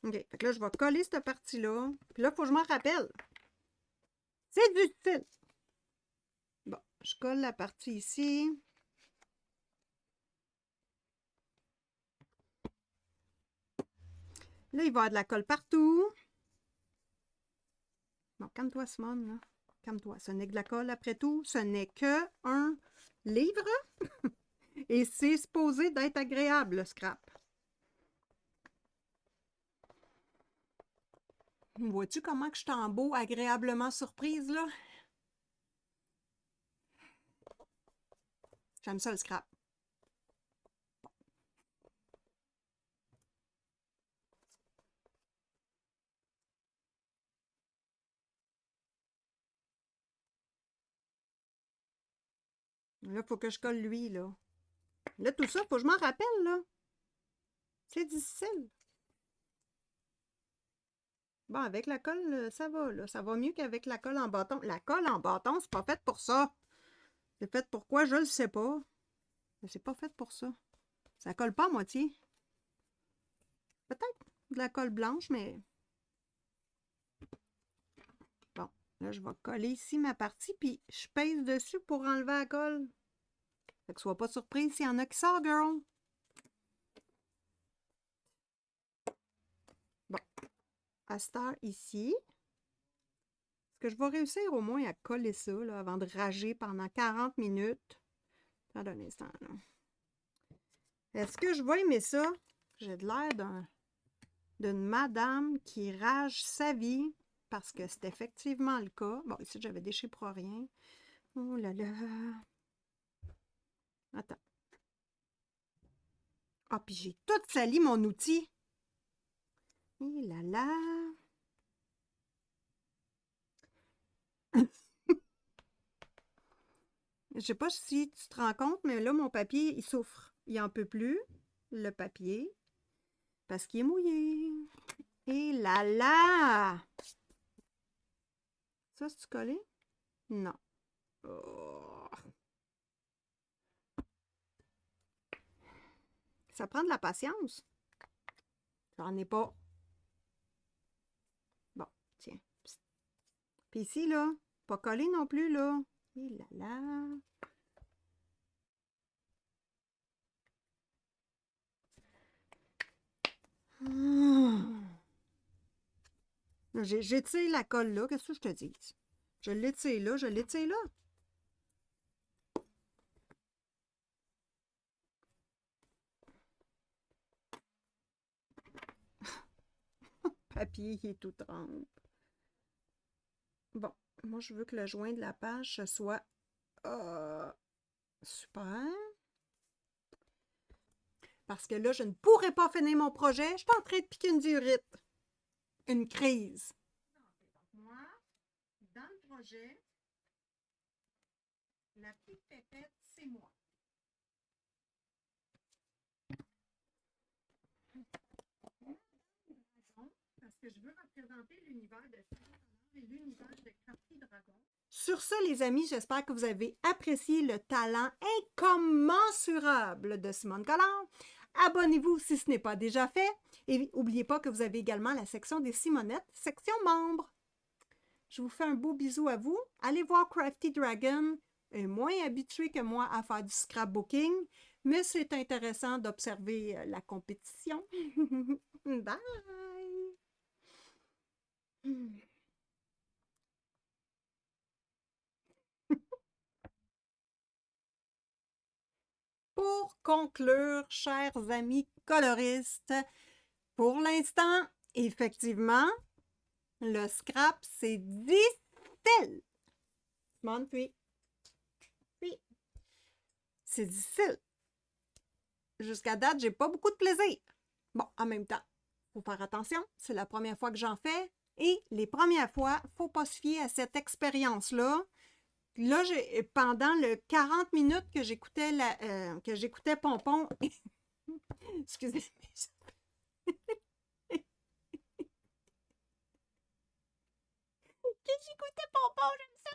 OK. Fait que là, je vais coller cette partie-là. Puis là, il faut que je m'en rappelle. C'est du style. Bon, je colle la partie ici. Là, il va y avoir de la colle partout. Bon, calme-toi, Simone, là. Calme-toi. Ce n'est que de la colle, après tout. Ce n'est que un livre. Et c'est supposé d'être agréable, le scrap. Vois-tu comment que je suis en beau, agréablement surprise, là? J'aime ça, le scrap. Là, il faut que je colle lui, là. Là, tout ça, il faut que je m'en rappelle, là. C'est difficile. Bon, avec la colle, ça va, là. Ça va mieux qu'avec la colle en bâton. La colle en bâton, c'est pas fait pour ça. C'est fait pour quoi, je le sais pas. Mais c'est pas fait pour ça. Ça colle pas à moitié. Peut-être de la colle blanche, mais... Bon, là, je vais coller ici ma partie, puis je pèse dessus pour enlever la colle. Fait que sois pas surprise s'il y en a qui sortent, girl. Bon, à cette heure ici, est-ce que je vais réussir au moins à coller ça, là, avant de rager pendant 40 minutes? Attends un instant, là. Est-ce que je vais aimer ça? J'ai de l'air d'une madame qui rage sa vie, parce que c'est effectivement le cas. Bon, ici, j'avais déchiré pour rien. Oh là là. Attends. Ah, puis j'ai tout sali mon outil. Et là là. Je sais pas si tu te rends compte, mais là, mon papier, il souffre. Il en peut plus, le papier, parce qu'il est mouillé. Et là là! Ça, c'est-tu collé? Non. Oh. Ça prend de la patience. J'en ai pas. Bon, tiens. Psst. Puis ici, là, pas collé non plus, là. Et là là. J'étire la colle là. Qu'est-ce que je te dis? Je l'étire là, je l'étire là. Papier qui est tout trempe. Bon, moi, je veux que le joint de la page, ce soit super. Parce que là, je ne pourrais pas finir mon projet. Je suis en train de piquer une durite. Une crise. Moi, dans le projet, la petite pépette, c'est moi. Parce que je veux représenter l'univers de et l'univers de Crafty Dragon. Sur ce, les amis, j'espère que vous avez apprécié le talent incommensurable de Simone Collard. Abonnez-vous si ce n'est pas déjà fait. Et n'oubliez pas que vous avez également la section des Simonettes, section membres. Je vous fais un beau bisou à vous. Allez voir Crafty Dragon, est moins habitué que moi à faire du scrapbooking, mais c'est intéressant d'observer la compétition. Bye! Pour conclure, chers amis coloristes, pour l'instant, effectivement, le scrap, c'est difficile. Simone, puis, c'est difficile. Jusqu'à date, j'ai pas beaucoup de plaisir. Bon, en même temps, faut faire attention, c'est la première fois que j'en fais. Et les premières fois, il ne faut pas se fier à cette expérience-là. Là, pendant le 40 minutes que j'écoutais Pompon, excusez, que j'écoutais Pompon, j'aime ça.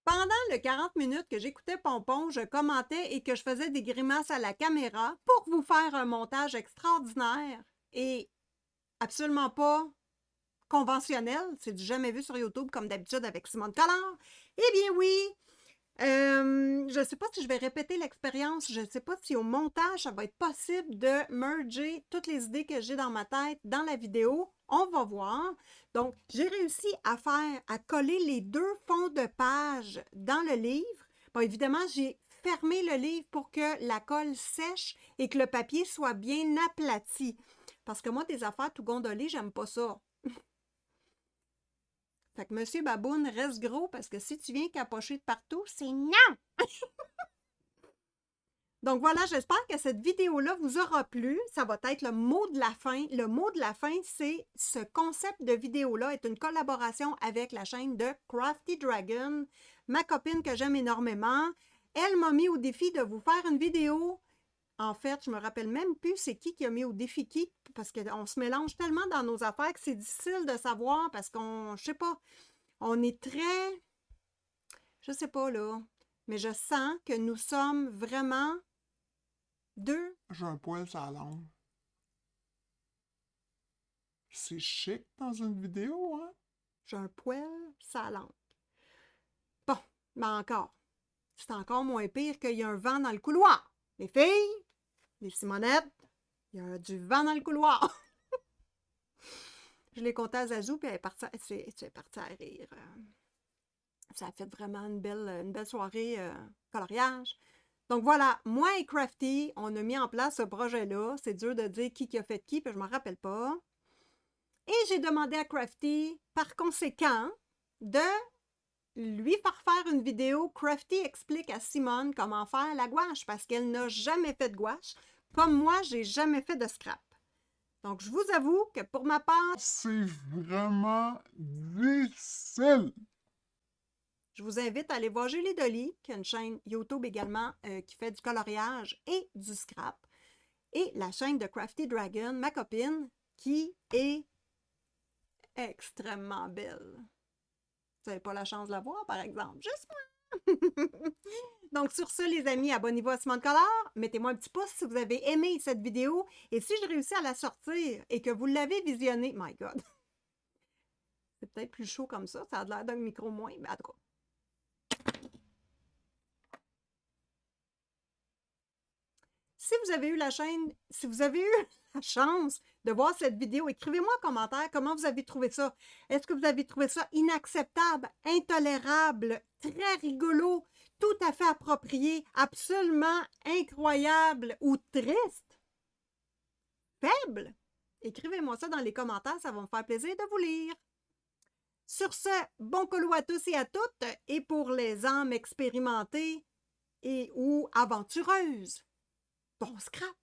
Pendant le 40 minutes que j'écoutais Pompon, je commentais et que je faisais des grimaces à la caméra pour vous faire un montage extraordinaire et absolument pas conventionnel. C'est du jamais vu sur YouTube comme d'habitude avec Simone Collard. Eh bien oui, je ne sais pas si je vais répéter l'expérience, je ne sais pas si au montage, ça va être possible de merger toutes les idées que j'ai dans ma tête dans la vidéo. On va voir. Donc, j'ai réussi à coller les 2 fonds de page dans le livre. Bon, évidemment, j'ai fermé le livre pour que la colle sèche et que le papier soit bien aplati. Parce que moi, des affaires tout gondolées, j'aime pas ça. Fait que Monsieur Baboune reste gros parce que si tu viens capocher de partout, c'est non! Donc voilà, j'espère que cette vidéo-là vous aura plu. Ça va être le mot de la fin. Le mot de la fin, c'est ce concept de vidéo-là est une collaboration avec la chaîne de Crafty Dragon, ma copine que j'aime énormément. Elle m'a mis au défi de vous faire une vidéo. En fait, je me rappelle même plus c'est qui a mis au défi qui, parce qu'on se mélange tellement dans nos affaires que c'est difficile de savoir parce qu'on, je sais pas, on est très, je sais pas là, mais je sens que nous sommes vraiment deux. J'ai un poil sur la langue. C'est chic dans une vidéo, hein? J'ai un poil sur la langue. Bon, mais encore, c'est encore moins pire qu'il y a un vent dans le couloir. Les filles, les Simonettes, il y a du vent dans le couloir. Je l'ai compté à Zazou, puis elle est partie à rire. Ça a fait vraiment une belle soirée coloriage. Donc voilà, moi et Crafty, on a mis en place ce projet-là. C'est dur de dire qui a fait qui, puis je ne m'en rappelle pas. Et j'ai demandé à Crafty, par conséquent, de lui faire une vidéo. Crafty explique à Simone comment faire la gouache, parce qu'elle n'a jamais fait de gouache. Comme moi, j'ai jamais fait de scrap. Donc, je vous avoue que pour ma part, c'est vraiment difficile. je vous invite à aller voir Julie Dolly, qui a une chaîne YouTube également qui fait du coloriage et du scrap. Et la chaîne de Crafty Dragon, ma copine, qui est extrêmement belle. Vous n'avez pas la chance de la voir, par exemple. Juste moi! Donc, sur ce, les amis, abonnez-vous à Simone Collard. Mettez-moi un petit pouce si vous avez aimé cette vidéo. Et si je réussis à la sortir et que vous l'avez visionnée, my God! C'est peut-être plus chaud comme ça. Ça a l'air d'un micro moins, mais en tout cas. Si vous avez eu la chance de voir cette vidéo, écrivez-moi en commentaire comment vous avez trouvé ça. Est-ce que vous avez trouvé ça inacceptable, intolérable, très rigolo, tout à fait approprié, absolument incroyable ou triste? Faible? Écrivez-moi ça dans les commentaires, ça va me faire plaisir de vous lire. Sur ce, bon colo à tous et à toutes, et pour les âmes expérimentées et ou aventureuses, bon scrap!